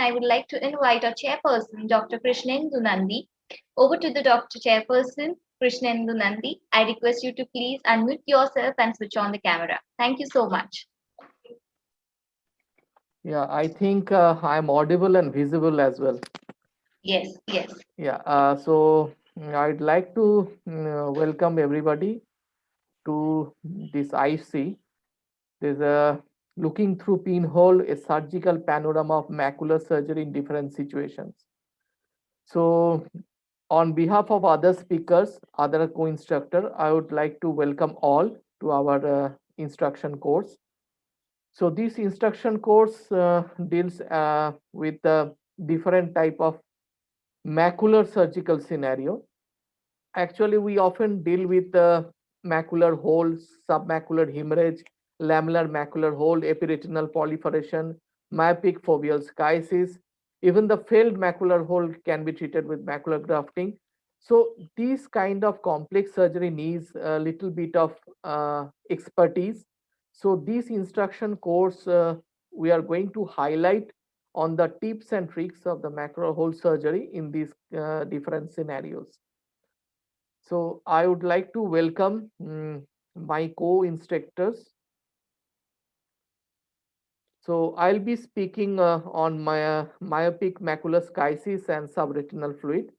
I would like to invite our chairperson, Dr. Krishnendu Nandi. Over to the Dr. Chairperson, Krishnendu Nandi. I request you to please unmute yourself and switch on the camera. Thank you so much. Yeah, I think I'm audible and visible as well. Yes, yes. Yeah, I'd like to welcome everybody to this IC. There's a looking through pinhole, a surgical panorama of macular surgery in different situations. So, on behalf of other speakers, other co-instructor, I would like to welcome all to our instruction course. So this instruction course deals with the different type of macular surgical scenario. Actually, we often deal with macular hole, submacular hemorrhage, lamellar macular hole, epiretinal proliferation, myopic foveal schisis. Even the failed macular hole can be treated with macular grafting. So these kind of complex surgery needs a little bit of expertise. So this instruction course, we are going to highlight on the tips and tricks of the macular hole surgery in these different scenarios. So I would like to welcome my co-instructors. So I'll be speaking on my myopic macular schisis and subretinal fluid.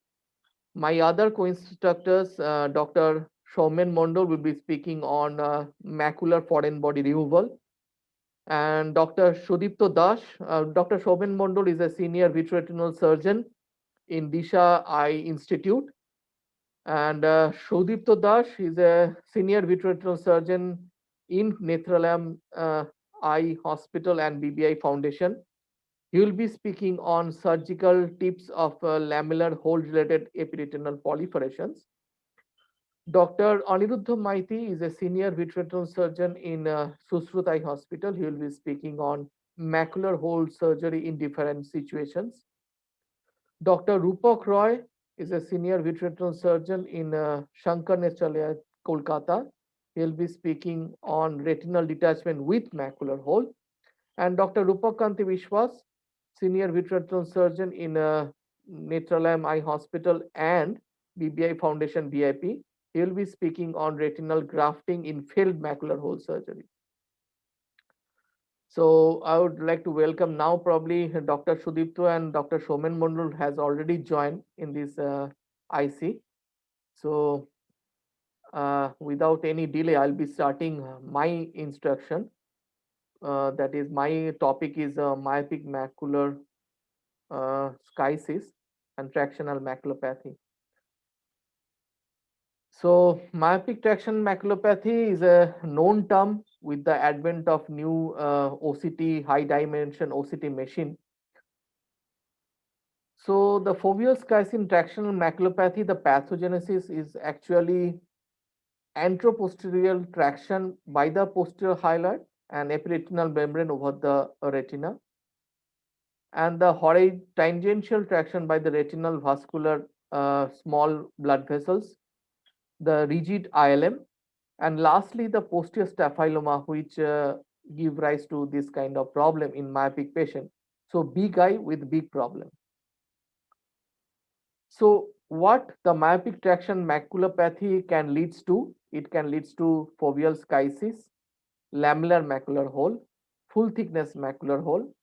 My other co-instructors, Dr. Shaumen Mondol, will be speaking on macular foreign body removal. And Dr. Sudipto Das, Dr. Shaumen Mondol is a senior vitreoretinal surgeon in Disha Eye Institute. And Sudipto Das is a senior vitreoretinal surgeon in Netralam Eye Hospital and BBI Foundation. He will be speaking on surgical tips of lamellar hole-related epiretinal proliferations. Dr. Aniruddha Maiti is a senior vitreoretinal surgeon in Susrut Eye Hospital. He will be speaking on macular hole surgery in different situations. Dr. Rupak Roy is a senior vitreoretinal surgeon in Shankar Nethralaya, Kolkata. He'll be speaking on retinal detachment with macular hole. And Dr. Rupak Kanti Vishwas, senior vitreoretinal surgeon in Netralayam Eye Hospital and BBI Foundation BIP. He'll be speaking on retinal grafting in failed macular hole surgery. So I would like to welcome now probably Dr. Sudipto and Dr. Shaumen Mondol has already joined in this IC. So without any delay, I'll be starting my instruction. That is, my topic is myopic macular schisis and tractional maculopathy. So myopic traction maculopathy is a known term with the advent of new OCT, high dimension OCT machine. So the foveal schisis tractional maculopathy, the pathogenesis is actually anteroposterior traction by the posterior hyaloid and epiretinal membrane over the retina, and the tangential traction by the retinal vascular small blood vessels, the rigid ILM, and lastly the posterior staphyloma, which give rise to this kind of problem in myopic patient. So big eye with big problem. So what the myopic traction maculopathy can leads to? It can leads to foveal schisis, lamellar macular hole, full thickness macular hole,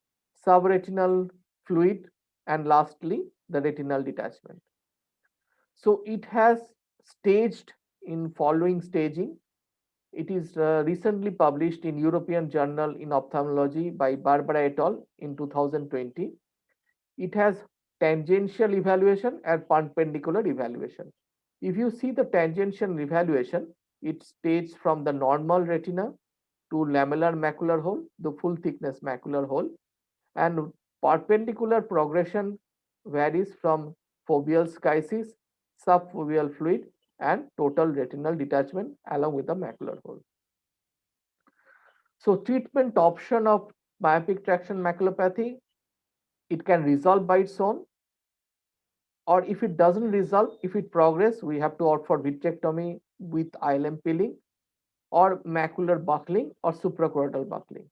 subretinal fluid, and lastly the retinal detachment. So it has staged in following staging. It is recently published in European Journal in Ophthalmology by Barbara et al. In 2020. It has tangential evaluation and perpendicular evaluation. If you see the tangential evaluation, it stages from the normal retina to lamellar macular hole, the full thickness macular hole, and perpendicular progression varies from foveal schisis, subfoveal fluid, and total retinal detachment along with the macular hole. So treatment option of myopic traction maculopathy, it can resolve by its own, or if it doesn't resolve, if it progress, we have to opt for vitrectomy with ILM peeling or macular buckling or suprachoroidal buckling.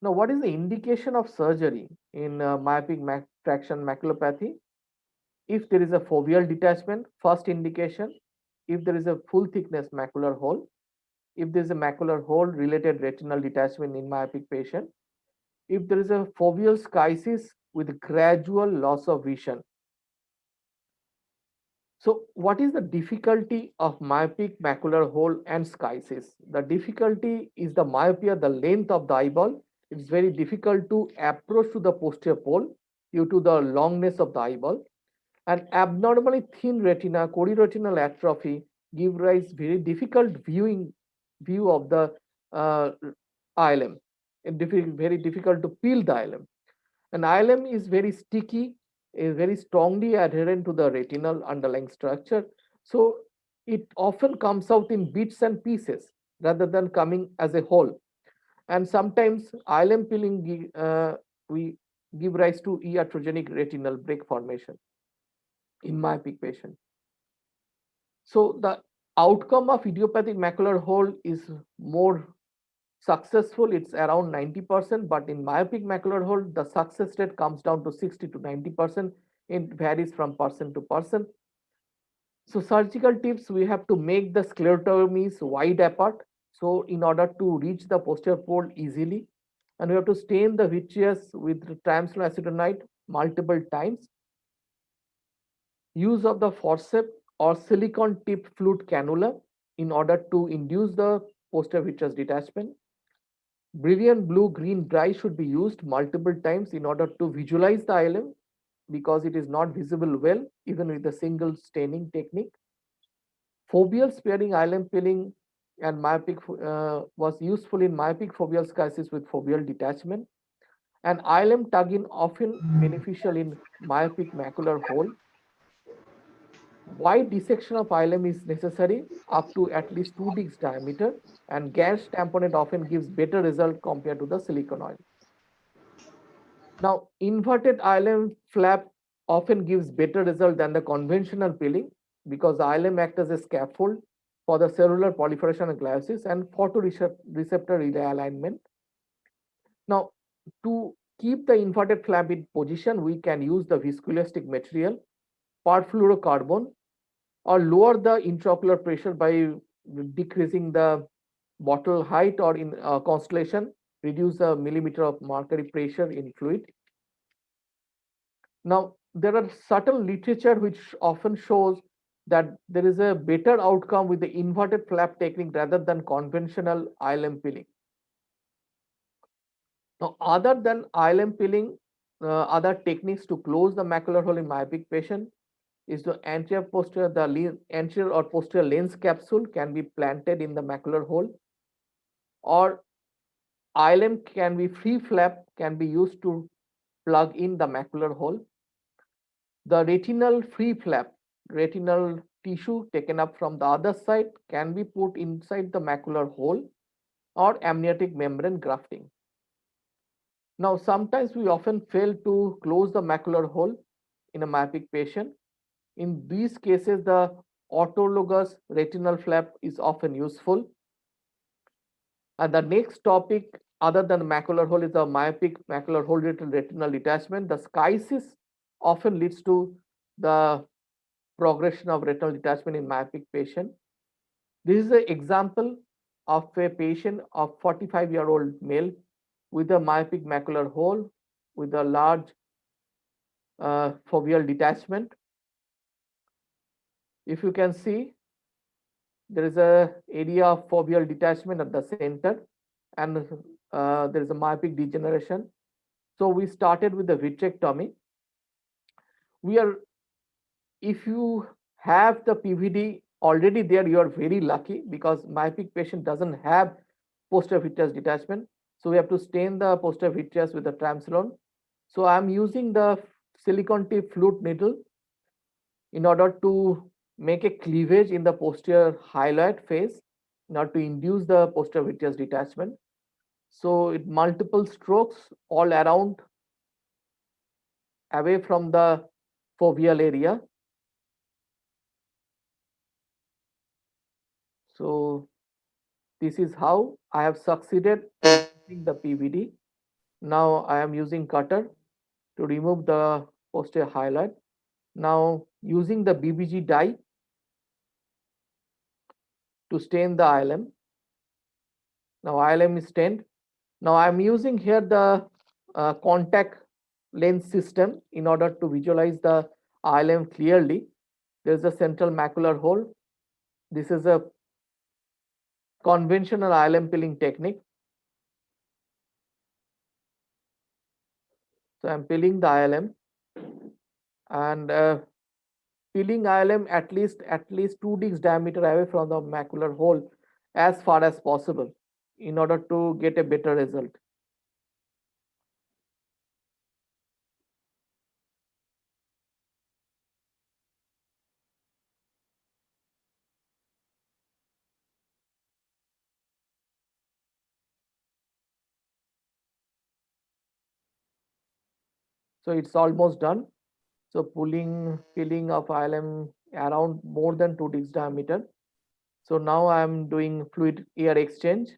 Now, what is the indication of surgery in myopic traction maculopathy? If there is a foveal detachment, first indication. If there is a full thickness macular hole, if there is a macular hole related retinal detachment in myopic patient, if there is a foveal schisis with gradual loss of vision. So, what is the difficulty of myopic macular hole and schisis? The difficulty is the myopia, the length of the eyeball. It's very difficult to approach to the posterior pole due to the longness of the eyeball. And abnormally thin retina, chorioretinal atrophy give rise very difficult view of the uh, ILM. And very difficult to peel the ILM. An ILM is very sticky, is very strongly adherent to the retinal underlying structure. So it often comes out in bits and pieces rather than coming as a whole. And sometimes ILM peeling we give rise to iatrogenic retinal break formation in myopic patient. So the outcome of idiopathic macular hole is more successful. It's around 90%, but in myopic macular hole, the success rate comes down to 60 to 90%. It varies from person to person. So surgical tips, we have to make the sclerotomies wide apart. So in order to reach the posterior pole easily, and we have to stain the vitreous with triamcinolone acetonide multiple times. Use of the forceps or silicon tipped fluid cannula in order to induce the posterior vitreous detachment. Brilliant blue green dye should be used multiple times in order to visualize the ILM because it is not visible well even with a single staining technique. Foveal sparing ILM peeling and myopic was useful in myopic foveal schisis with foveal detachment, and ILM tugging often beneficial in myopic macular hole. Wide dissection of ILM is necessary up to at least 2 dx diameter, and gas tamponade often gives better result compared to the silicone oil. Now, inverted ILM flap often gives better result than the conventional peeling because ILM acts as a scaffold for the cellular proliferation and gliosis and photoreceptor realignment. Now, to keep the inverted flap in position, we can use the viscoelastic material, perfluorocarbon, or lower the intraocular pressure by decreasing the bottle height or in constellation, reduce the millimeter of mercury pressure in fluid. Now, there are certain literature which often shows that there is a better outcome with the inverted flap technique rather than conventional ILM peeling. Now, other than ILM peeling, other techniques to close the macular hole in myopic patient is the anterior or posterior lens capsule can be planted in the macular hole, or ILM can be free flap can be used to plug in the macular hole. The retinal free flap, retinal tissue taken up from the other side can be put inside the macular hole or amniotic membrane grafting. Now, sometimes we often fail to close the macular hole in a myopic patient. In these cases, the autologous retinal flap is often useful. And the next topic, other than macular hole, is the myopic macular hole related retinal detachment. The schisis often leads to the progression of retinal detachment in myopic patient. This is an example of a patient of 45-year-old male with a myopic macular hole with a large foveal detachment. If you can see, there is a area of foveal detachment at the center, and there is a myopic degeneration. So we started with the vitrectomy. We are, if you have the PVD already there, you are very lucky because myopic patient doesn't have posterior vitreous detachment. So we have to stain the posterior vitreous with the triamcinolone. So I'm using the silicon tip fluid needle in order to make a cleavage in the posterior hyaloid phase in order to induce the posterior vitreous detachment. So it multiple strokes all around away from the foveal area. So this is how I have succeeded in the PVD. Now I am using cutter to remove the posterior highlight. Now using the BBG dye to stain the ILM. Now ILM is stained. Now I'm using here the contact lens system in order to visualize the ILM clearly. There's a central macular hole. This is a conventional ILM peeling technique. So I'm peeling the ILM and peeling ILM at least 2 dx diameter away from the macular hole as far as possible in order to get a better result. So it's almost done. So peeling of ILM around more than 2 dx diameter. So now I'm doing fluid air exchange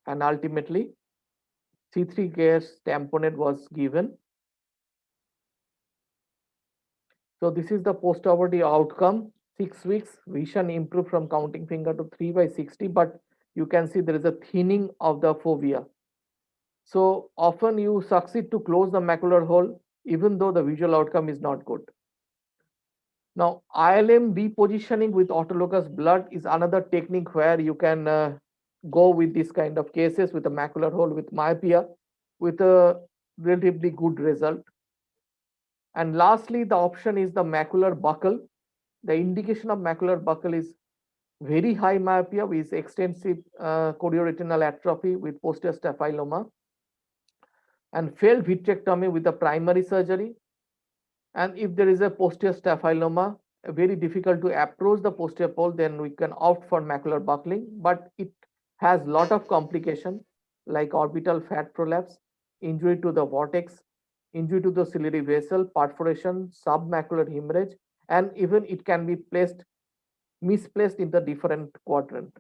and ultimately C3 gas tamponade was given. So this is the post-operative outcome. 6 weeks vision improved from counting finger to 3/60, but you can see there is a thinning of the fovea. So often you succeed to close the macular hole even though the visual outcome is not good. Now ILM repositioning with autologous blood is another technique where you can go with this kind of cases with a macular hole with myopia with a relatively good result. And lastly, the option is the macular buckle. The indication of macular buckle is very high myopia with extensive chorioretinal atrophy with posterior staphyloma and failed vitrectomy with the primary surgery. And if there is a posterior staphyloma, very difficult to approach the posterior pole, then we can opt for macular buckling, but it has lot of complication like orbital fat prolapse, injury to the vortex, injury to the ciliary vessel, perforation, submacular hemorrhage, and even it can be misplaced in the different quadrant.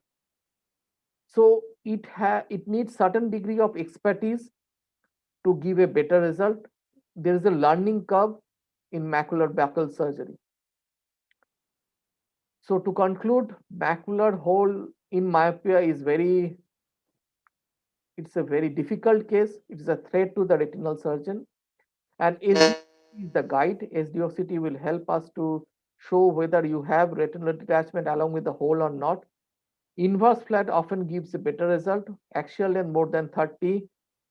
So it needs certain degree of expertise to give a better result. There is a learning curve in macular buckle surgery. So to conclude, macular hole in myopia is it's a very difficult case. It is a threat to the retinal surgeon, and SDOCT is the guide. SDOCT will help us to show whether you have retinal detachment along with the hole or not. Inverse flat often gives a better result. Axial length more than 30,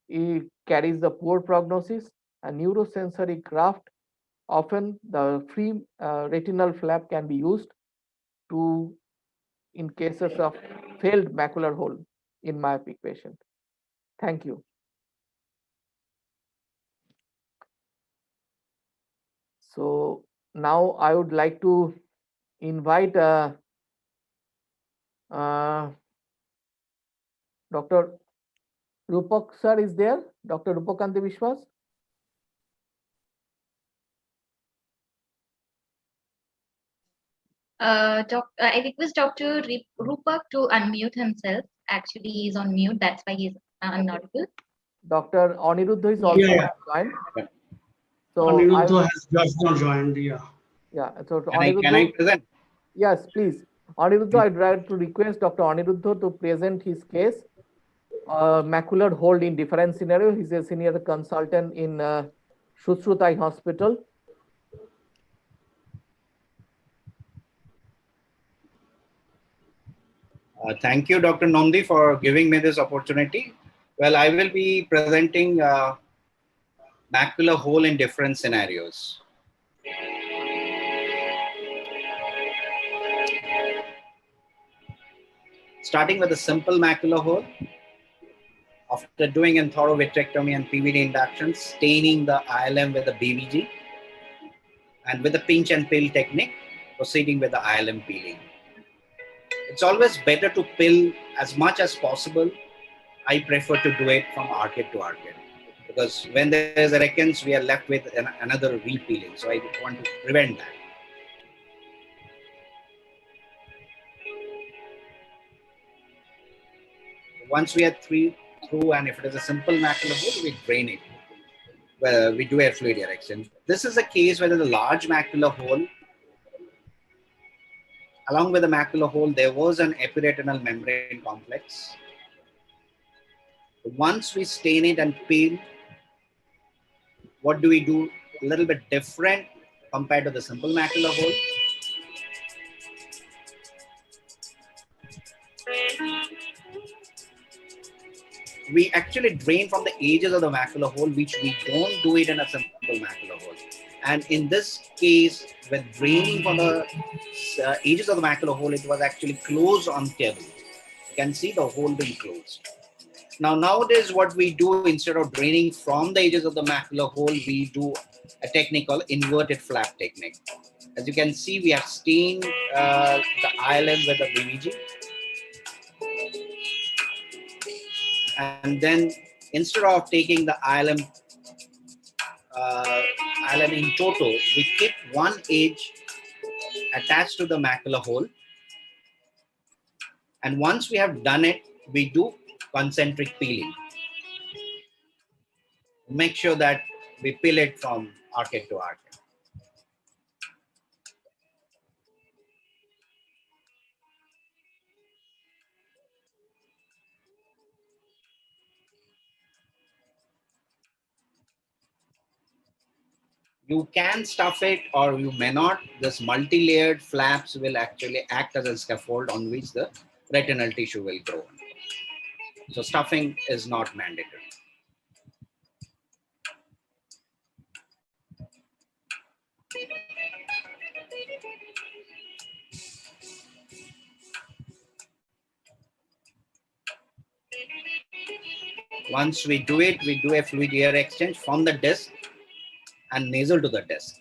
it carries the poor prognosis. A neurosensory graft, often the free retinal flap can be used to in cases of failed macular hole in myopic patient. Thank you. So now I would like to invite Dr. Rupak sir is there, Dr. Rupakanti Vishwas. I request Dr. Rupak to unmute himself. Actually, he's on mute. That's why he's unaudible. Dr. Aniruddha is Yes. also Yeah. joined. Yeah. So Aniruddha has just now joined. Yeah. yeah. So Can I present? Yes, please. Aniruddha, I'd like to request Dr. Aniruddha to present his case. Macular hold in different scenario. He's a senior consultant in Shushrutai Hospital. Thank you, Dr. Nomdi, for giving me this opportunity. Well, I will be presenting macular hole in different scenarios. Starting with a simple macular hole. After doing a thorough vitrectomy and PVD induction, staining the ILM with a BVG, and with a pinch and peel technique, proceeding with the ILM peeling. It's always better to peel as much as possible. I prefer to do it from arcade to arcade because when there is a recurrence, we are left with another repeeling. So I want to prevent that. Once we have through, and if it is a simple macular hole, we drain it. Well, we do a fluid erection. This is a case where there's a large macular hole. Along with the macular hole, there was an epiretinal membrane complex. Once we stain it and peel, what do we do? A little bit different compared to the simple macular hole. We actually drain from the edges of the macular hole, which we don't do it in a simple macular hole. And in this case, with draining from the edges of the macular hole, it was actually closed on table. You can see the hole being closed. Now, nowadays, what we do instead of draining from the edges of the macular hole, we do a technique called inverted flap technique. As you can see, we have stained the ILM with the BVG. And then instead of taking the ILM in total, we keep one edge attached to the macular hole. And once we have done it, we do concentric peeling. Make sure that we peel it from arcade to arcade. You can stuff it or you may not. This multi-layered flaps will actually act as a scaffold on which the retinal tissue will grow. So stuffing is not mandatory. Once we do it, we do a fluid air exchange from the disc and nasal to the disc.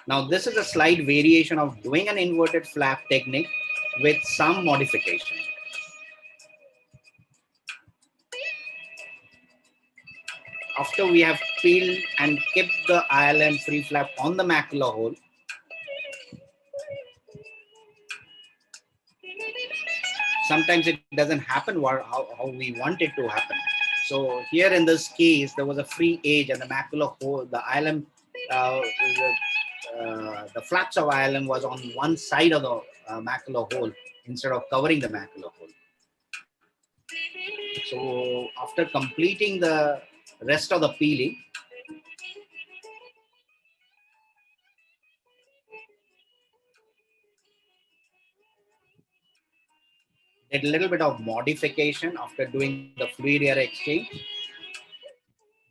Now, this is a slight variation of doing an inverted flap technique with some modification. After we have peeled and kept the ILM free flap on the macular hole, sometimes it doesn't happen how we want it to happen. So here in this case, there was a free edge and the macular hole, the ILM, the flaps of ILM was on one side of the macular hole instead of covering the macular hole. So after completing the rest of the peeling, did a little bit of modification after doing the fluid air exchange.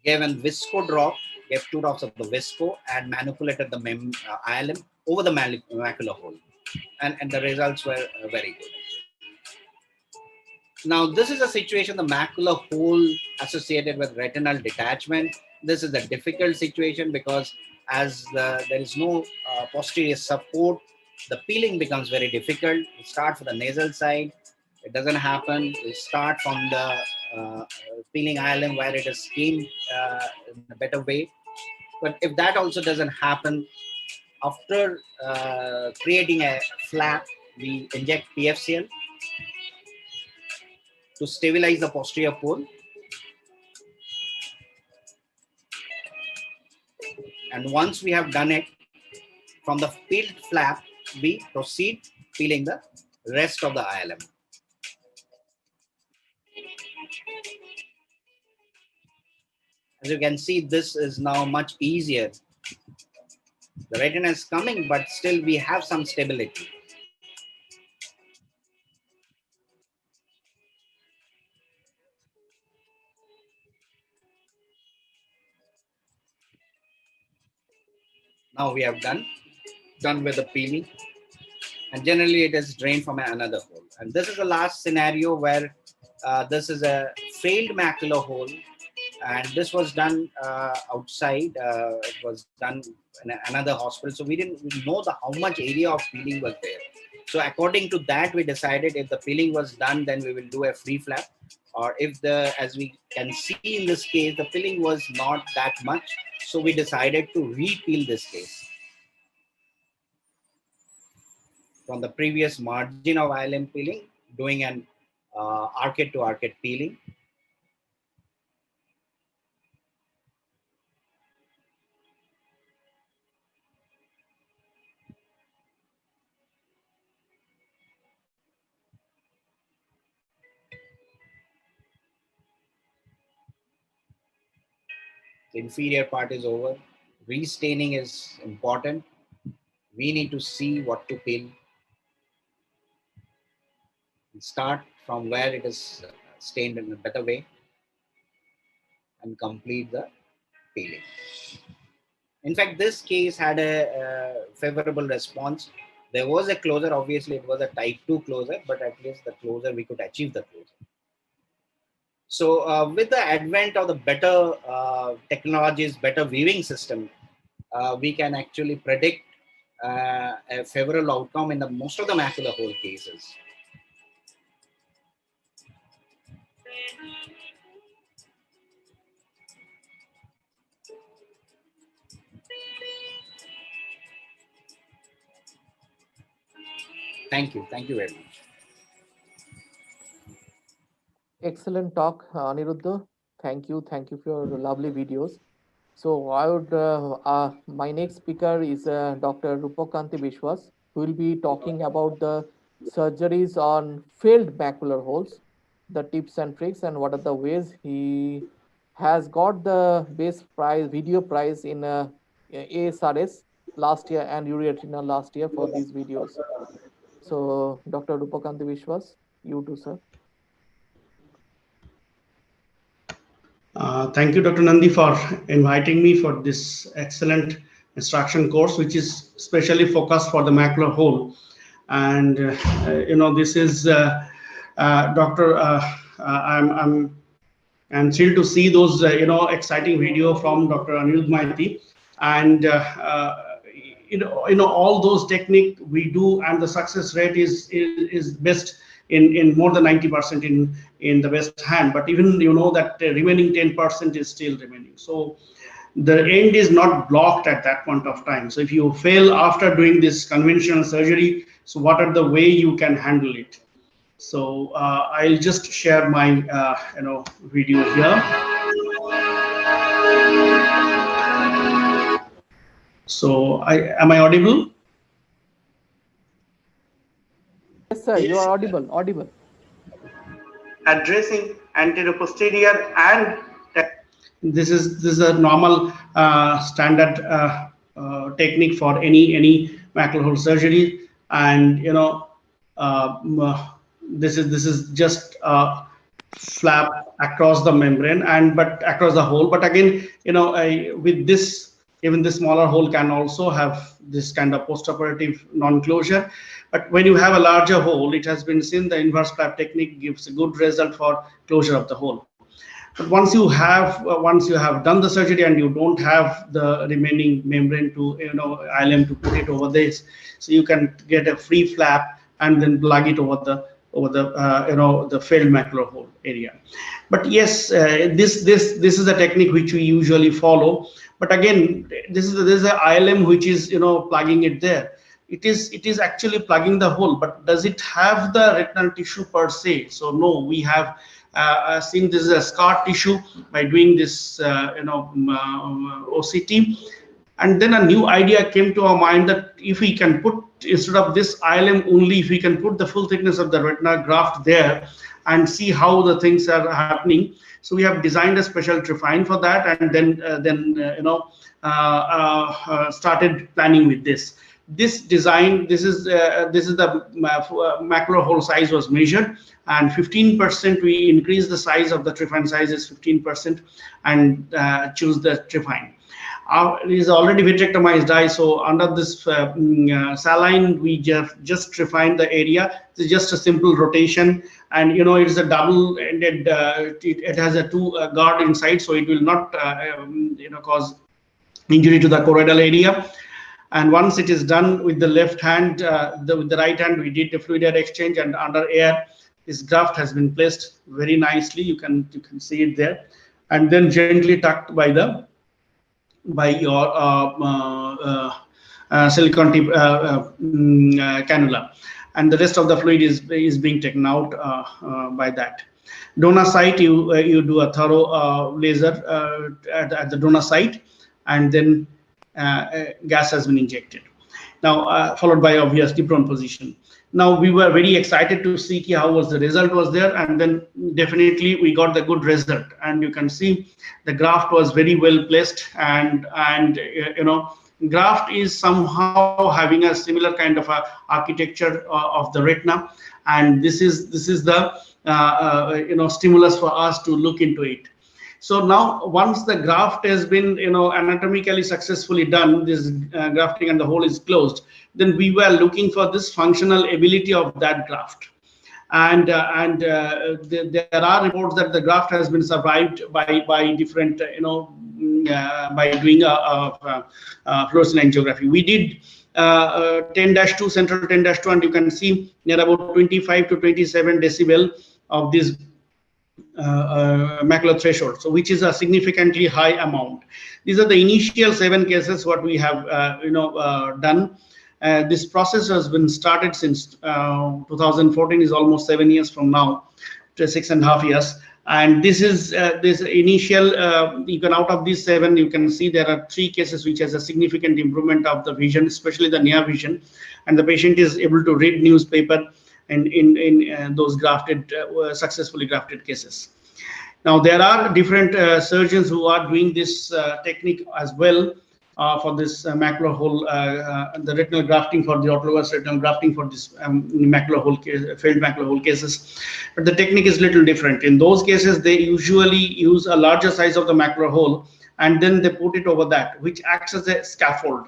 Gave a visco drop, gave 2 drops of the visco and manipulated the ILM over the macular hole. And the results were very good. Now, this is a situation, the macular hole associated with retinal detachment. This is a difficult situation because as there is no posterior support, the peeling becomes very difficult. We start from the nasal side. It doesn't happen. We start from the peeling ILM where it is steamed in a better way. But if that also doesn't happen, after creating a flap, we inject PFCL to stabilize the posterior pole. And once we have done it, from the peeled flap, we proceed peeling the rest of the ILM. As you can see, this is now much easier. The retina is coming, but still we have some stability. Now we have done with the peeling, and generally it is drained from another hole. And this is the last scenario where this is a failed macular hole, and this was done outside. It was done in another hospital, so we didn't know how much area of peeling was there. So according to that, we decided if the peeling was done, then we will do a free flap. Or if as we can see in this case, the peeling was not that much, so we decided to re-peel this case from the previous margin of ILM peeling, doing an arcade to arcade peeling. inferior part is over. Restaining is important. We need to see what to peel. Start from where it is stained in a better way and complete the peeling. In fact, this case had a favorable response. There was a closure. Obviously, it was a type 2 closure, but at least the closure, we could achieve the closure. So with the advent of the better technologies, better viewing system, we can actually predict a favorable outcome in the most of the macular hole cases. Thank you very much. Excellent talk, Aniruddha. Thank you for your lovely videos. So I would, my next speaker is Dr. Rupakanti Biswas, who will be talking about the surgeries on failed macular holes, the tips and tricks, and what are the ways. He has got the best prize, video prize in ASRS last year and Euretina last year for these videos. So Dr. Rupakanti Biswas, you too, sir. Thank you, Dr. Nandi, for inviting me for this excellent instruction course, which is specially focused for the macular hole. And this is Dr. I'm thrilled to see those exciting video from Dr. Anirudh Maiti, and all those technique we do, and the success rate is best in more than 90% in the West hand. But even that remaining 10% is still remaining. So the end is not blocked at that point of time. So if you fail after doing this conventional surgery, so what are the way you can handle it? So I'll just share my video here. So am I audible? Yes, sir, you are audible. Addressing anterior-posterior, and this is a normal standard technique for any macular hole surgery, and this is just a flap across the membrane but across the hole. But again, with this, even the smaller hole can also have this kind of postoperative non-closure. But when you have a larger hole, it has been seen the inverse flap technique gives a good result for closure of the hole. But once you have done the surgery and you don't have the remaining membrane to ILM to put it over this, so you can get a free flap and then plug it over the the failed macular hole area. But yes, this is a technique which we usually follow. But again, this is an ILM which is plugging it there. It is actually plugging the hole, but does it have the retinal tissue per se? So no, we have seen this is a scar tissue by doing this OCT. And then a new idea came to our mind that if we can put, instead of this ILM only, if we can put the full thickness of the retinal graft there and see how the things are happening. So we have designed a special trephine for that, and then started planning with this. This design, this is the macular hole size was measured, and 15% we increase the size of the trephine size is 15%, and choose the trephine. It is already vitrectomized eye, so under this saline we just refine the area. It's just a simple rotation, and it is a double-ended. It has a two guard inside, so it will not cause injury to the choroidal area. And once it is done with the left hand, with the right hand, we did the fluid air exchange, and under air, this graft has been placed very nicely. You can see it there, and then gently tucked by your silicone tip cannula, and the rest of the fluid is being taken out by that. Donor site, you do a thorough laser at the donor site, and then gas has been injected. Now, followed by obviously prone position. Now, we were very excited to see how was the result was there, and then definitely we got the good result. And you can see the graft was very well placed, and graft is somehow having a similar kind of a architecture of the retina, and this is the stimulus for us to look into it. So now, once the graft has been, anatomically successfully done, this grafting and the hole is closed, then we were looking for this functional ability of that graft. And there are reports that the graft has been survived by different, by doing a fluorescent angiography. We did 10-2, central 10-2, and you can see near about 25 to 27 decibel of this macular threshold, so which is a significantly high amount. These are the initial 7 cases what we have done. This process has been started since 2014, is almost 7 years from now to 6.5 years. And this is this initial, out of these 7, you can see there are 3 cases which has a significant improvement of the vision, especially the near vision, and the patient is able to read newspaper in those grafted, successfully grafted cases. Now, there are different surgeons who are doing this technique as well for this macular hole, the retinal grafting, for the autologous retinal grafting for this macular hole failed macular hole cases. But the technique is little different. In those cases, they usually use a larger size of the macular hole, and then they put it over that, which acts as a scaffold.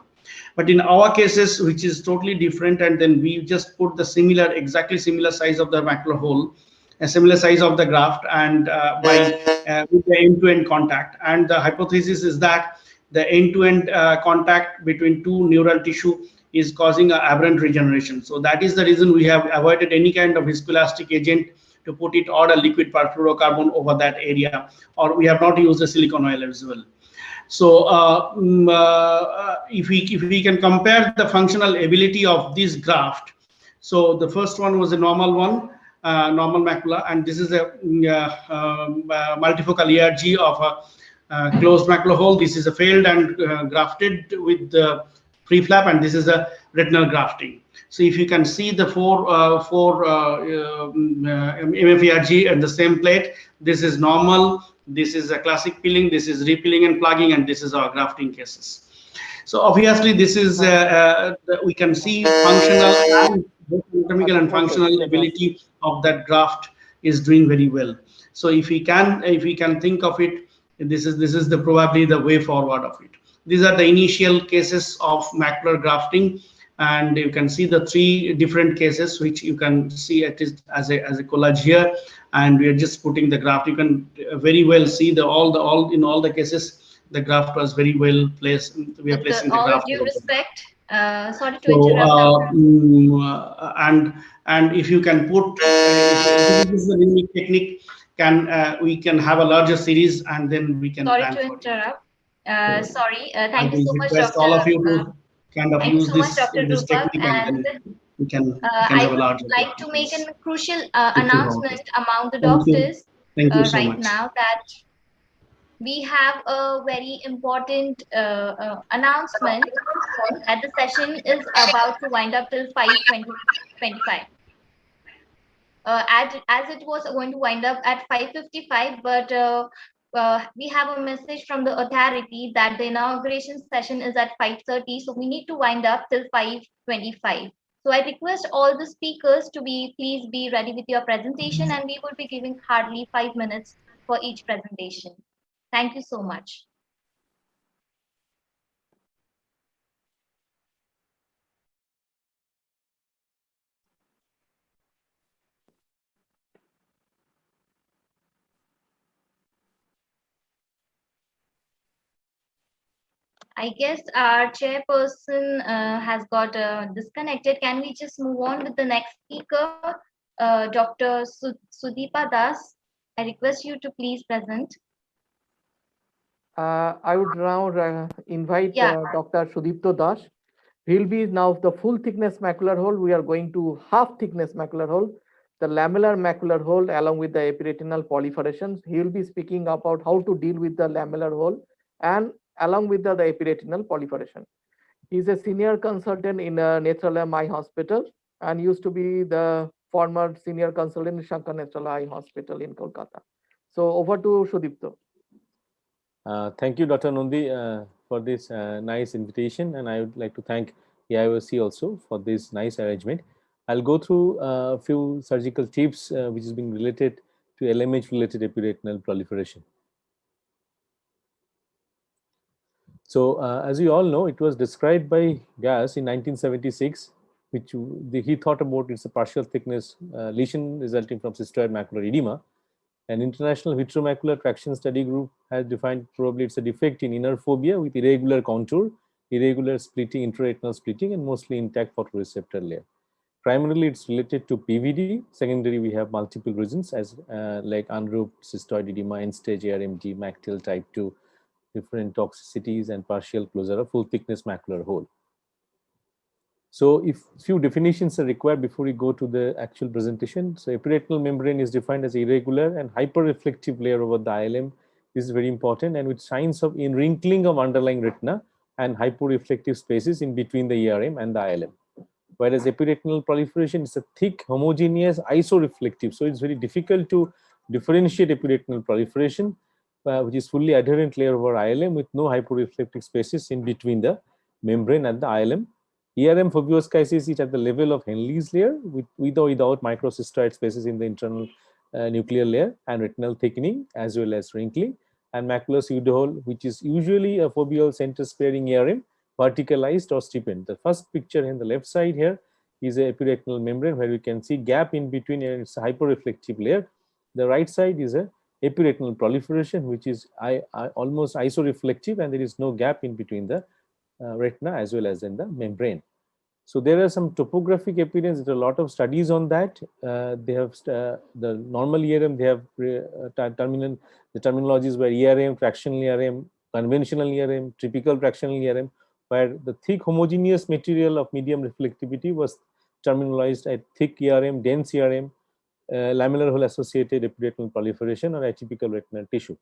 But in our cases, which is totally different, and then we just put the exactly similar size of the macular hole, a similar size of the graft, and with the end-to-end contact. And the hypothesis is that the end-to-end contact between 2 neural tissue is causing an aberrant regeneration. So that is the reason we have avoided any kind of viscoelastic agent to put it, or a liquid perfluorocarbon over that area, or we have not used a silicone oil as well. So if we can compare the functional ability of this graft, so the first one was a normal one, normal macula, and this is a multifocal ERG of a closed macular hole. This is a failed and grafted with the pre-flap, and this is a retinal grafting. So if you can see the four MFERG at the same plate, this is normal, this is a classic peeling, this is repilling and plugging, and this is our grafting cases. So obviously this is we can see functional and anatomical and functional ability of that graft is doing very well. So if we can think of it, this is the probably the way forward of it. These are the initial cases of macular grafting, and you can see the 3 different cases, which you can see it is as a collage here, and we are just putting the graft. You can very well see in all the cases the graft was very well placed. We are placing the graft. All due respect, sorry to interrupt. And if you can put this is the unique technique, we can have a larger series, and then we can. Sorry to interrupt. Thank you so much, Dr. all of you to kind of use this technique, and we can I would like to make a crucial announcement among the doctors Thank you so right much. now, that we have a very important announcement that the session is about to wind up till 5:25. As it was going to wind up at 5:55, but we have a message from the authority that the inauguration session is at 5:30, so we need to wind up till 5:25. So I request all the speakers to please be ready with your presentation, and we will be giving hardly 5 minutes for each presentation. Thank you so much. I guess our chairperson has got disconnected. Can we just move on with the next speaker, Dr. Sudeepa Das? I request you to please present. I would now invite Dr. Sudipto Das. He'll be now the full thickness macular hole. We are going to half thickness macular hole, the lamellar macular hole along with the epiretinal proliferations. He will be speaking about how to deal with the lamellar hole and along with the epiretinal proliferation. He's a senior consultant in Netralayam Eye Hospital and used to be the former senior consultant in Shankar Netralaya Eye Hospital in Kolkata. So over to Sudipto. Thank you, Dr. Nundi, for this nice invitation, and I would like to thank AIOC also for this nice arrangement. I'll go through a few surgical tips which is being related to LMH-related epiretinal proliferation. So, as you all know, it was described by Gas in 1976, which he thought about it's a partial thickness lesion resulting from cystoid macular edema. An international vitreomacular traction study group has defined probably it's a defect in inner fovea with irregular contour, irregular splitting, intraretinal splitting, and mostly intact photoreceptor layer. Primarily, it's related to PVD. Secondary, we have multiple reasons as like unroofed cystoid edema, end-stage ARMD, MACTEL type 2, different toxicities, and partial closure of full thickness macular hole. So if few definitions are required before we go to the actual presentation. So epiretinal membrane is defined as irregular and hyperreflective layer over the ILM. This is very important, and with signs of wrinkling of underlying retina and hyperreflective spaces in between the ERM and the ILM. Whereas epiretinal proliferation is a thick, homogeneous, isoreflective. So it's very difficult to differentiate epiretinal proliferation, which is fully adherent layer over ILM with no hyperreflective spaces in between the membrane and the ILM. ERM foveoschisis is at the level of Henle's layer with or without microcystoid spaces in the internal nuclear layer and retinal thickening as well as wrinkling, and macular pseudohole, which is usually a foveal center sparing ERM, verticalized or stiffened. The first picture in the left side here is a epiretinal membrane where we can see gap in between and it's a hyperreflective layer. The right side is a epiretinal proliferation, which is almost isoreflective, and there is no gap in between the retina as well as in the membrane. So there are some topographic appearance. There are a lot of studies on that. They have the normal ERM. They have the terminologies where ERM, fractional ERM, conventional ERM, typical fractional ERM, where the thick homogeneous material of medium reflectivity was terminalized at thick ERM, dense ERM, lamellar hole associated epiretinal proliferation, or atypical retinal tissue.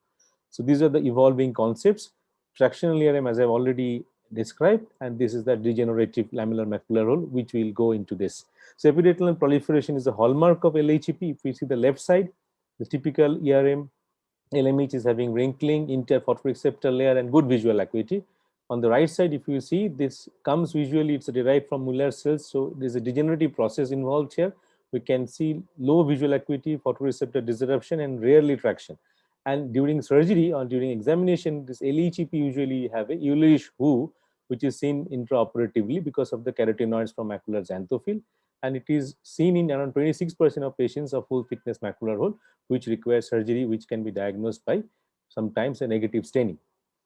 So these are the evolving concepts. Fractional ERM, as I've already described, and this is the degenerative lamellar macular hole, which will go into this. So epiretinal proliferation is a hallmark of LHEP. If we see the left side, the typical ERM LMH is having wrinkling, inter-photoreceptor layer, and good visual acuity. On the right side, if you see, this comes visually, it's derived from Muller cells, so there's a degenerative process involved here. We can see low visual acuity, photoreceptor disruption, and rarely traction. And during surgery or during examination, this LHEP usually have a yellowish hue, which is seen intraoperatively because of the carotenoids from macular xanthophyll. And it is seen in around 26% of patients of full thickness macular hole, which requires surgery, which can be diagnosed by sometimes a negative staining.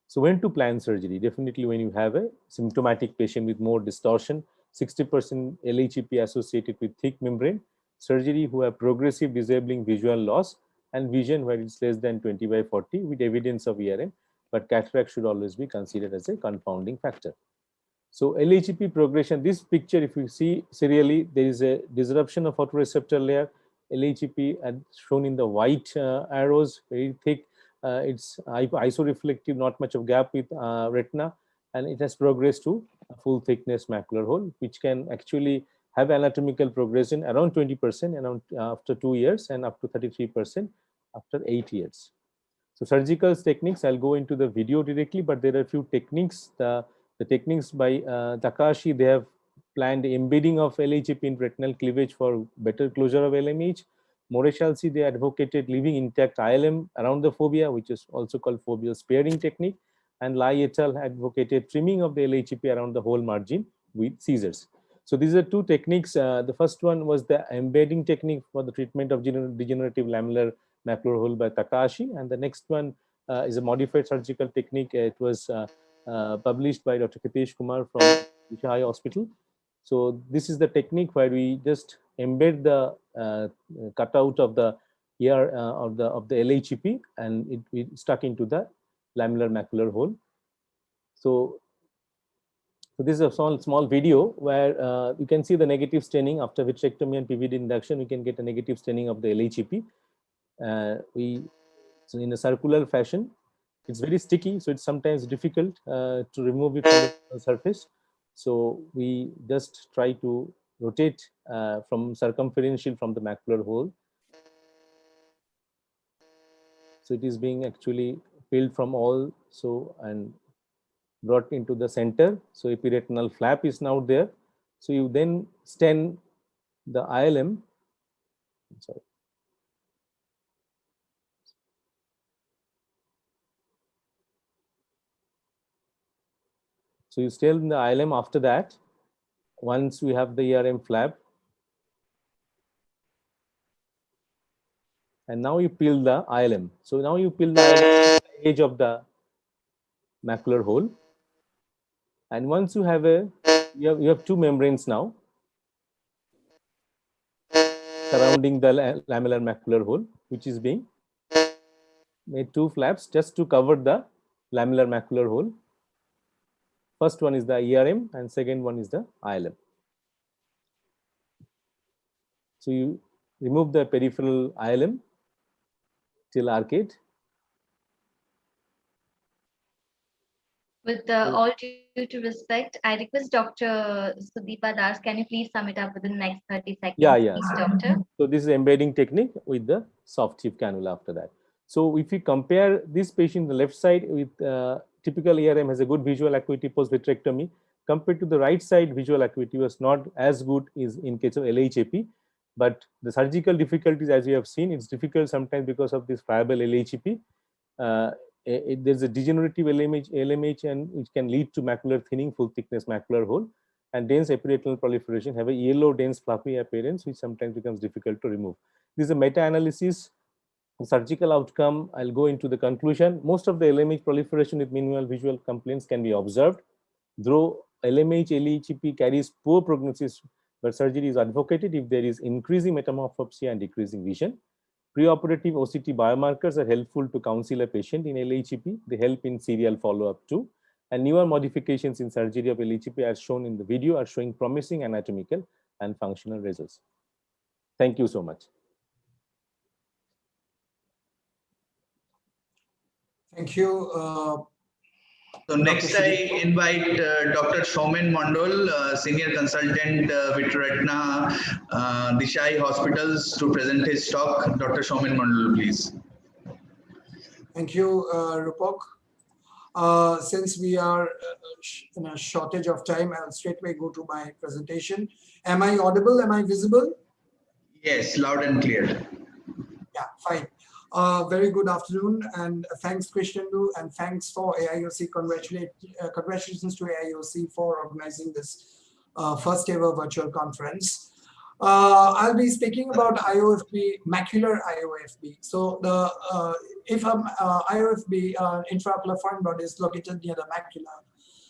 So when to plan surgery? Definitely when you have a symptomatic patient with more distortion, 60% LHEP associated with thick membrane, surgery who have progressive disabling visual loss, and vision where it's less than 20/40 with evidence of ERM, but cataract should always be considered as a confounding factor. So LHEP progression, this picture, if you see serially, there is a disruption of photoreceptor layer. LHEP shown in the white arrows, very thick. It's isoreflective, not much of gap with retina, and it has progressed to a full thickness macular hole, which can actually have anatomical progression around 20% around after 2 years and up to 33% after 8 years. So surgical techniques, I'll go into the video directly, but there are a few techniques. The techniques by Takahashi, they have planned embedding of LHEP in retinal cleavage for better closure of LMH. Moreshalsi, they advocated leaving intact ILM around the fovea, which is also called foveal sparing technique. And Lai et al. Advocated trimming of the LHEP around the whole margin with scissors. So these are two techniques. The first one was the embedding technique for the treatment of degenerative lamellar macular hole by Takahashi, and the next one is a modified surgical technique. It was published by Dr. Kitesh Kumar from Disha Eye Hospital. So this is the technique where we just embed the cutout of the ear of the LHEP, and it stuck into the lamellar macular hole. So this is a small video where you can see the negative staining after vitrectomy and PVD induction. We can get a negative staining of the LHEP. So in a circular fashion, it's very sticky, so it's sometimes difficult to remove it from the surface. So we just try to rotate from circumferential from the macular hole. So it is being actually peeled from all, so, and brought into the center. So epiretinal flap is now there. So you then stent the ILM. Sorry. So you stent in the ILM after that. Once we have the ERM flap, and now you peel the ILM. So now you peel the ILM edge of the macular hole. And once you have you have two membranes now surrounding the lamellar macular hole, which is being made two flaps just to cover the lamellar macular hole. First one is the ERM and second one is the ILM. So you remove the peripheral ILM till arcade. With all due to respect, I request Dr. Sudeepa Das, can you please sum it up within the next 30 seconds? Yeah. Please, doctor. So this is embedding technique with the soft tip cannula after that. So if you compare this patient, the left side with typical ERM has a good visual acuity post vitrectomy, compared to the right side, visual acuity was not as good is in case of LHAP. But the surgical difficulties, as you have seen, it's difficult sometimes because of this friable LHAP. There's a degenerative LMH and which can lead to macular thinning, full thickness macular hole, and dense epiretinal proliferation, have a yellow dense fluffy appearance, which sometimes becomes difficult to remove. This is a meta-analysis. Surgical outcome, I'll go into the conclusion. Most of the LMH proliferation with minimal visual complaints can be observed. Though LMH, LHEP carries poor prognosis, but surgery is advocated if there is increasing metamorphopsia and decreasing vision. Preoperative OCT biomarkers are helpful to counsel a patient in LHEP. They help in serial follow-up too. And newer modifications in surgery of LHEP, as shown in the video, are showing promising anatomical and functional results. Thank you so much. Thank you. So next I invite Dr. Soumen Mondal, Senior Consultant Vitretina, Desai Hospitals, to present his talk. Dr. Soumen Mondal, please. Thank you, Rupok. Since we are in a shortage of time, I'll straightway go to my presentation. Am I audible? Am I visible? Yes, loud and clear. Yeah, fine. Very good afternoon, and thanks, Krishnendu, and thanks for AIOC. Congratulations to AIOC for organizing this first ever virtual conference. I'll be speaking about IOFB, macular IOFB. So the if IOFB, intraocular foreign body, is located near the macula,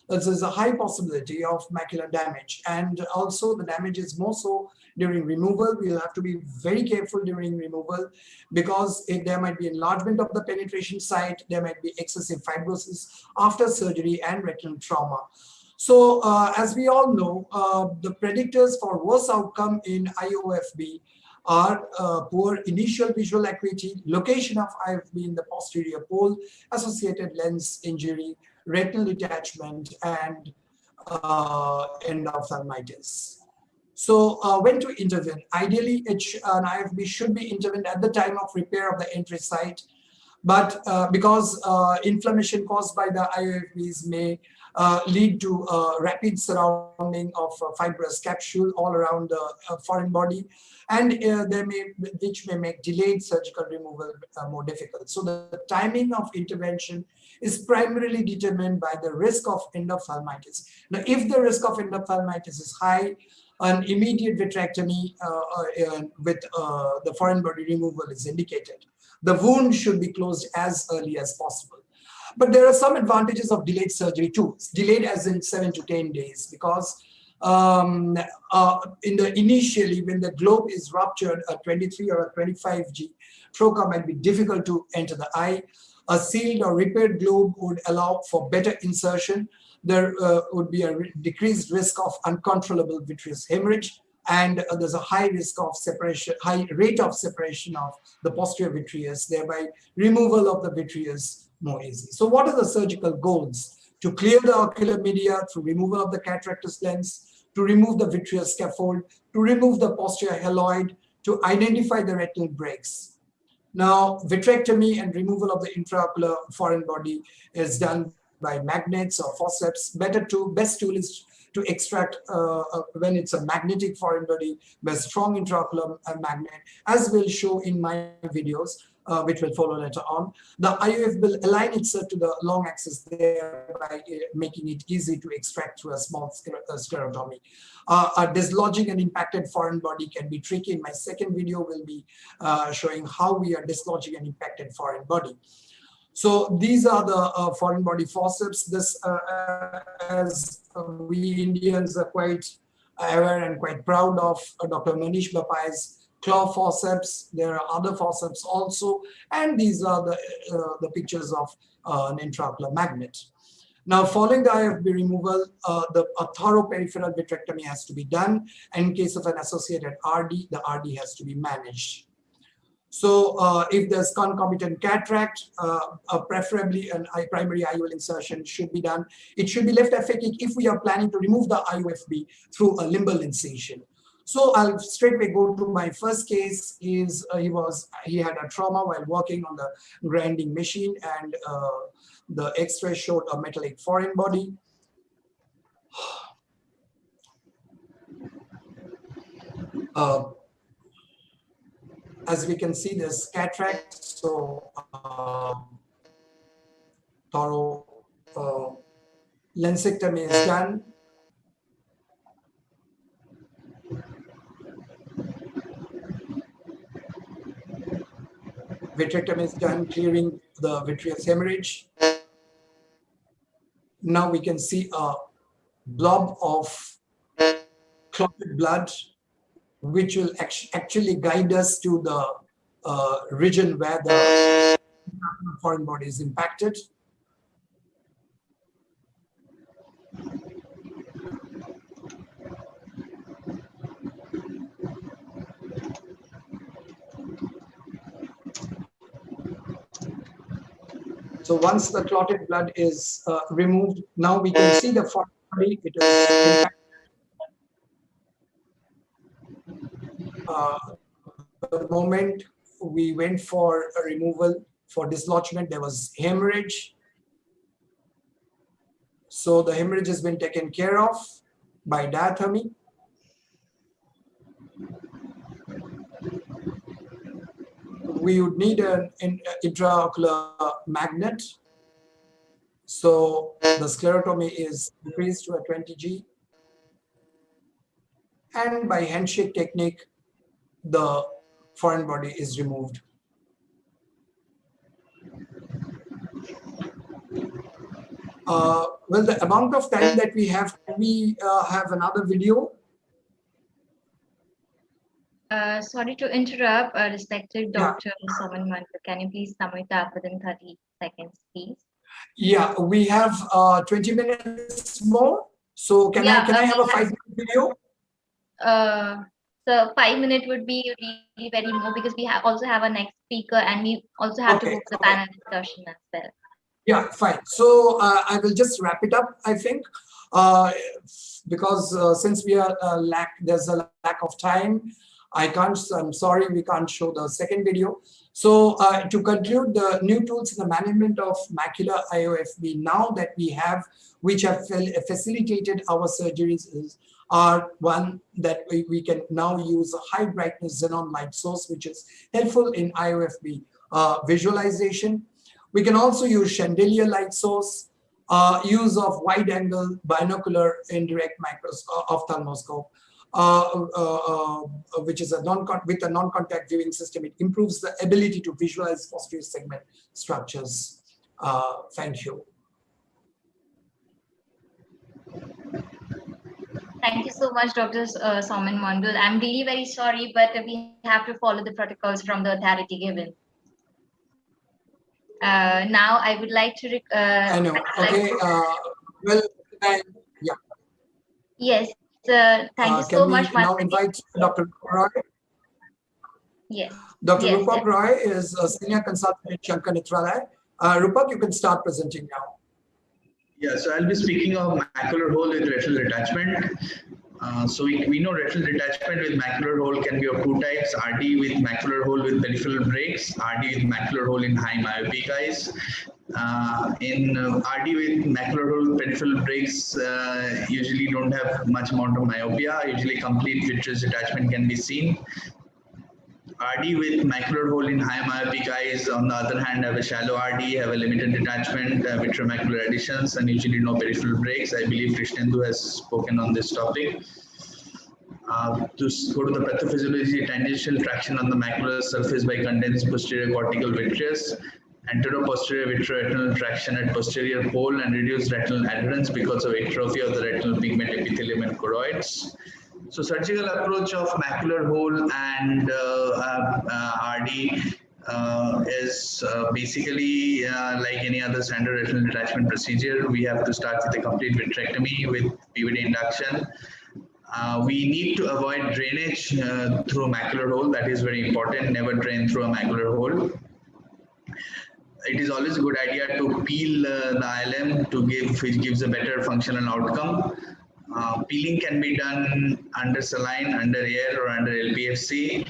there's a high possibility of macular damage, and also the damage is more so during removal. We'll have to be very careful during removal because there might be enlargement of the penetration site, there might be excessive fibrosis after surgery and retinal trauma. So as we all know, the predictors for worse outcome in IOFB are poor initial visual acuity, location of IOFB in the posterior pole, associated lens injury, retinal detachment, and endophthalmitis. So when to intervene? Ideally, an IOFB should be intervened at the time of repair of the entry site, but because inflammation caused by the IOFBs may lead to rapid surrounding of fibrous capsule all around the foreign body, and which may make delayed surgical removal more difficult. So the timing of intervention is primarily determined by the risk of endophthalmitis. Now, if the risk of endophthalmitis is high, an immediate vitrectomy with the foreign body removal is indicated. The wound should be closed as early as possible. But there are some advantages of delayed surgery too. It's delayed as in 7 to 10 days, because initially when the globe is ruptured, a 23 or a 25G trocar might be difficult to enter the eye. A sealed or repaired globe would allow for better insertion. There would be a decreased risk of uncontrollable vitreous hemorrhage, and there's a high risk of separation, high rate of separation of the posterior vitreous, thereby removal of the vitreous more easy. So what are the surgical goals to clear the ocular media through removal of the cataractous lens, to remove the vitreous scaffold, to remove the posterior haloid, to identify the retinal breaks. Now, vitrectomy and removal of the intraocular foreign body is done by magnets or forceps. Best tool is to extract when it's a magnetic foreign body by strong intraocular magnet, as we'll show in my videos, which will follow later on. The IOF will align itself to the long axis, thereby making it easy to extract through a small sclerotomy. Dislodging an impacted foreign body can be tricky. In my second video, will be showing how we are dislodging an impacted foreign body. So these are the foreign body forceps. This, as we Indians are quite aware and quite proud of, Dr. Manish Bapai's claw forceps. There are other forceps also, and these are the pictures of an intraocular magnet. Now, following the IFB removal, a thorough peripheral vitrectomy has to be done. And in case of an associated RD, the RD has to be managed. So if there's concomitant cataract, preferably an primary IOL insertion should be done. It should be left aphakic if we are planning to remove the IOFB through a limbal incision. So I'll straightway go to my first case. He had a trauma while working on the grinding machine, and the X-ray showed a metallic foreign body. As we can see, there's cataract, so thorough lensectomy is done. Vitrectomy is done, clearing the vitreous hemorrhage. Now we can see a blob of clotted blood, which will actually guide us to the region where the foreign body is impacted. So once the clotted blood is removed, now we can see the foreign body. It is the moment we went for a removal for dislodgement, there was hemorrhage. So the hemorrhage has been taken care of by diathermy. We would need an intraocular magnet. So the sclerotomy is increased to a 20G. And by handshake technique, the foreign body is removed. Well, the amount of time that we have, we have another video. Sorry to interrupt, respected Dr. Soman Mandal. Can you please sum it up within 30 seconds, please? Yeah, we have 20 minutes more. So can I have a 5-minute video? So 5 minutes would be really very more, because we also have a next speaker, and we also have to go for the panel discussion as well. Yeah, fine. So I will just wrap it up, I think, because since we are there's a lack of time. I'm sorry, we can't show the second video. So to conclude, the new tools in the management of macular IOFB now that we have, which have facilitated our surgeries, are one that we can now use a high brightness xenon light source, which is helpful in IOFB visualization. We can also use chandelier light source, use of wide angle binocular indirect ophthalmoscope, which is with a non-contact viewing system. It improves the ability to visualize posterior segment structures. Thank you. Thank you so much, Dr. Soman Mandal. I'm really very sorry, but we have to follow the protocols from the authority given. Now I would like to. I know. Okay. Well, yeah. Yes. Thank you so much. Can we now invite Dr. Roy? Yes. Dr. Rupak Roy is a senior consultant at Shankar Nethralaya. Rupak, you can start presenting now. Yeah, so I'll be speaking of macular hole with retinal detachment. So we know retinal detachment with macular hole can be of two types: RD with macular hole with peripheral breaks, RD with macular hole in high myopic eyes. RD with macular hole with peripheral breaks usually don't have much amount of myopia. Usually complete vitreous detachment can be seen. RD with macular hole in high myopic eyes, on the other hand, have a shallow RD, have a limited detachment, vitreomacular additions, and usually no peripheral breaks. I believe Krishnendu has spoken on this topic. To go to the pathophysiology, tangential traction on the macular surface by condensed posterior cortical vitreous, antero-posterior vitreoretinal traction at posterior pole, and reduced retinal adherence because of atrophy of the retinal pigment epithelium and choroids. So surgical approach of macular hole and RD is basically like any other standard retinal detachment procedure. We have to start with a complete vitrectomy with PVD induction. We need to avoid drainage through macular hole. That is very important. Never drain through a macular hole. It is always a good idea to peel the ILM which gives a better functional outcome. Peeling can be done under saline, under air, or under LPFC,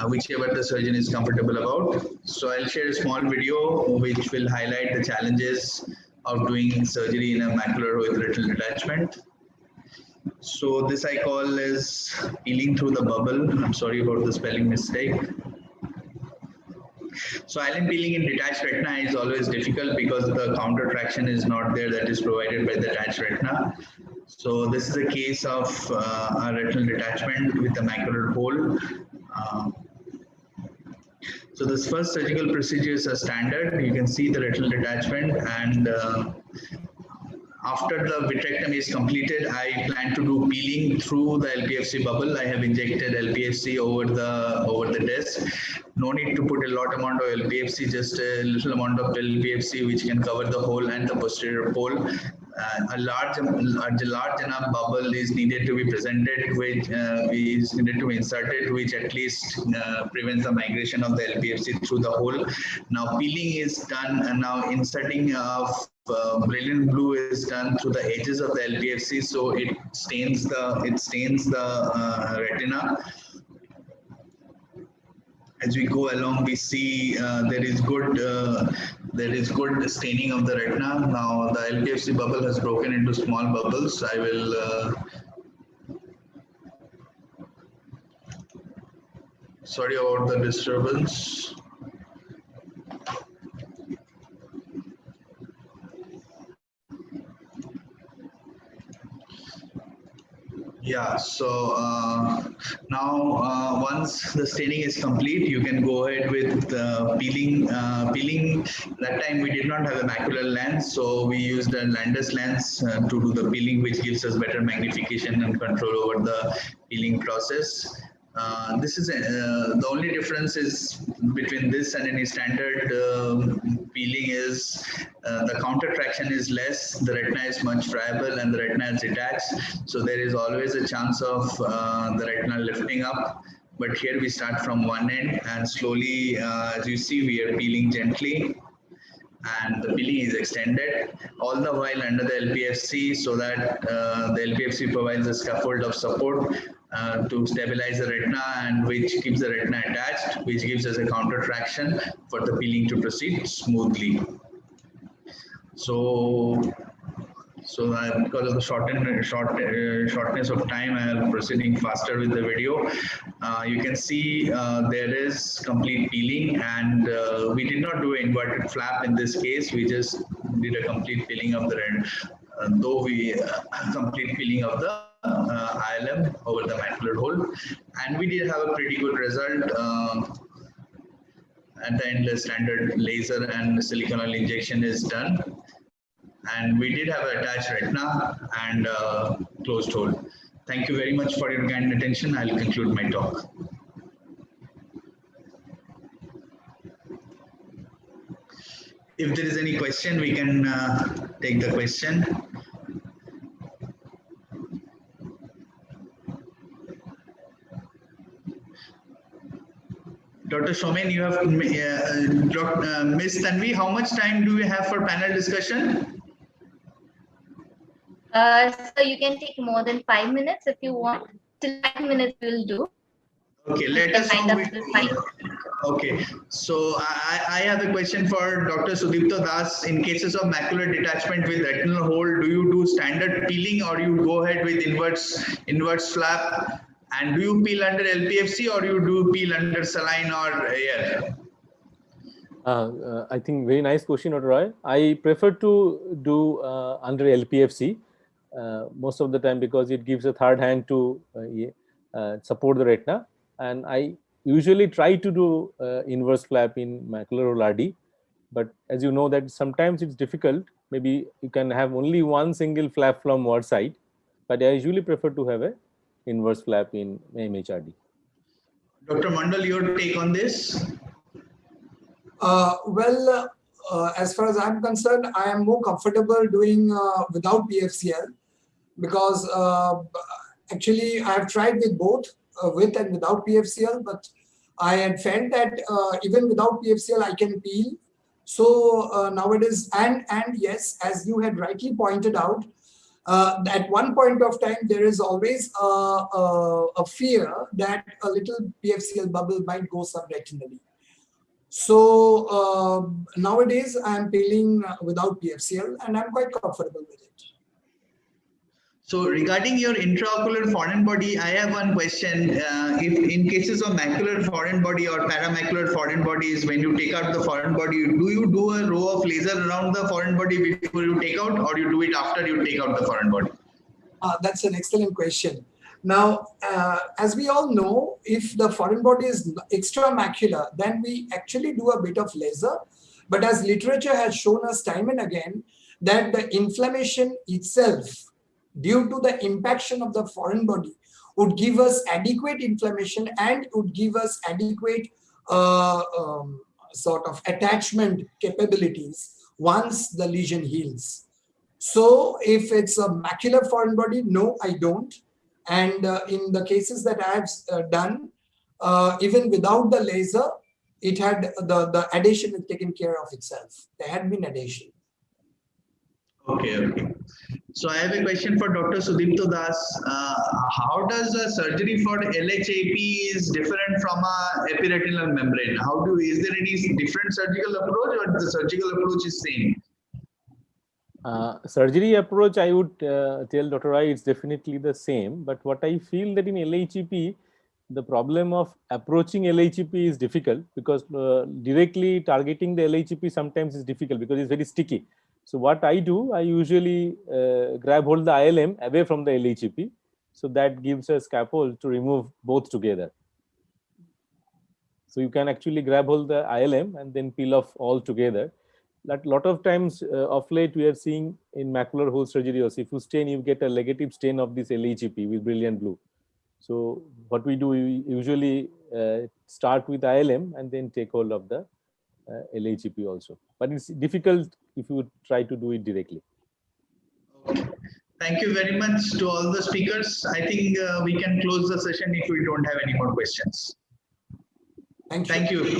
whichever the surgeon is comfortable about. So I'll share a small video which will highlight the challenges of doing surgery in a macular hole with retinal detachment. So this I call as peeling through the bubble. I'm sorry about the spelling mistake. So ILM peeling in detached retina is always difficult because the counter traction is not there that is provided by the attached retina. So this is a case of a retinal detachment with a macular hole. So this first surgical procedure is a standard. You can see the retinal detachment, and after the vitrectomy is completed, I plan to do peeling through the LPFC bubble. I have injected LPFC over the disc. No need to put a lot amount of LPFC, just a little amount of LPFC which can cover the hole and the posterior pole. A large enough bubble is needed to be presented, which is needed to be inserted, which at least prevents the migration of the LPFC through the hole. Now peeling is done, and now inserting of brilliant blue is done through the edges of the LPFC, so it stains the retina. As we go along, we see there is good staining of the retina. Now the LPFC bubble has broken into small bubbles. I will sorry about the disturbance. Yeah, so now once the staining is complete, you can go ahead with peeling. Peeling, that time we did not have a macular lens, so we used a Landis lens to do the peeling, which gives us better magnification and control over the peeling process. This is the only difference is between this and any standard peeling is the counter traction is less, the retina is much friable, and the retina is detached. So there is always a chance of the retina lifting up. But here we start from one end, and slowly, as you see, we are peeling gently, and the peeling is extended, all the while under the LPFC, so that the LPFC provides a scaffold of support to stabilize the retina, and which keeps the retina attached, which gives us a counter traction for the peeling to proceed smoothly. So because of the shortness of time, I am proceeding faster with the video. You can see there is complete peeling, and we did not do an inverted flap in this case. We just did a complete peeling of the retina, though we complete peeling of the ILM over the macular hole, and we did have a pretty good result. At the end, the standard laser and silicone oil injection is done. And we did have an attached retina and closed hole. Thank you very much for your kind attention. I'll conclude my talk. If there is any question, we can take the question. Dr. Somen, you have Ms. Tanvi, how much time do we have for panel discussion? So you can take more than 5 minutes if you want. Till 5 minutes will do. Okay, let Can us wind know. up till 5. Okay, so I have a question for Dr. Sudipto Das. In cases of macular detachment with retinal hole, do you do standard peeling or you go ahead with inverse flap? And do you peel under LPFC or you do peel under saline or air? I think very nice question, Dr. Roy. I prefer to do under LPFC most of the time because it gives a third hand to support the retina, and I usually try to do inverse flap in macular hole RD. But as you know that sometimes it's difficult. Maybe you can have only one single flap from one side, but I usually prefer to have a inverse flap in MHRD. Dr. Mandal, your take on this? As far as I'm concerned, I am more comfortable doing without PFCL because actually I have tried with both, with and without PFCL, but I had felt that even without PFCL I can peel. So nowadays, and yes, as you had rightly pointed out, at one point of time there is always a fear that a little PFCL bubble might go subretinally. So nowadays I'm peeling without PFCL and I'm quite comfortable with it. So regarding your intraocular foreign body, I have one question. If in cases of macular foreign body or paramacular foreign bodies, when you take out the foreign body, do you do a row of laser around the foreign body before you take out, or you do it after you take out the foreign body? That's an excellent question. Now, as we all know, if the foreign body is extramacular, then we actually do a bit of laser. But as literature has shown us time and again, that the inflammation itself, due to the impaction of the foreign body, would give us adequate inflammation and would give us adequate sort of attachment capabilities once the lesion heals. So if it's a macular foreign body, no, I don't. And in the cases that I have done, even without the laser, it had the adhesion had taken care of itself. There had been adhesion. Okay. So I have a question for Dr. Sudipto Das. How does a surgery for LHAP is different from a epiretinal membrane? Is there any different surgical approach or the surgical approach is same? Surgery approach, I would tell Dr. Roy, it's definitely the same. But what I feel that in LHEP, the problem of approaching LHEP is difficult because directly targeting the LHEP sometimes is difficult because it's very sticky. So what I do, I usually grab hold the ILM away from the LHEP. So that gives a scaffold to remove both together. So you can actually grab hold the ILM and then peel off all together. That lot of times of late we are seeing in macular hole surgery also, if you stain, you get a negative stain of this LHEP with brilliant blue. So what we do, we usually start with ILM and then take hold of the LHEP also. But it's difficult if you try to do it directly. Okay. Thank you very much to all the speakers. I think we can close the session if we don't have any more questions. Thank you. Thank you.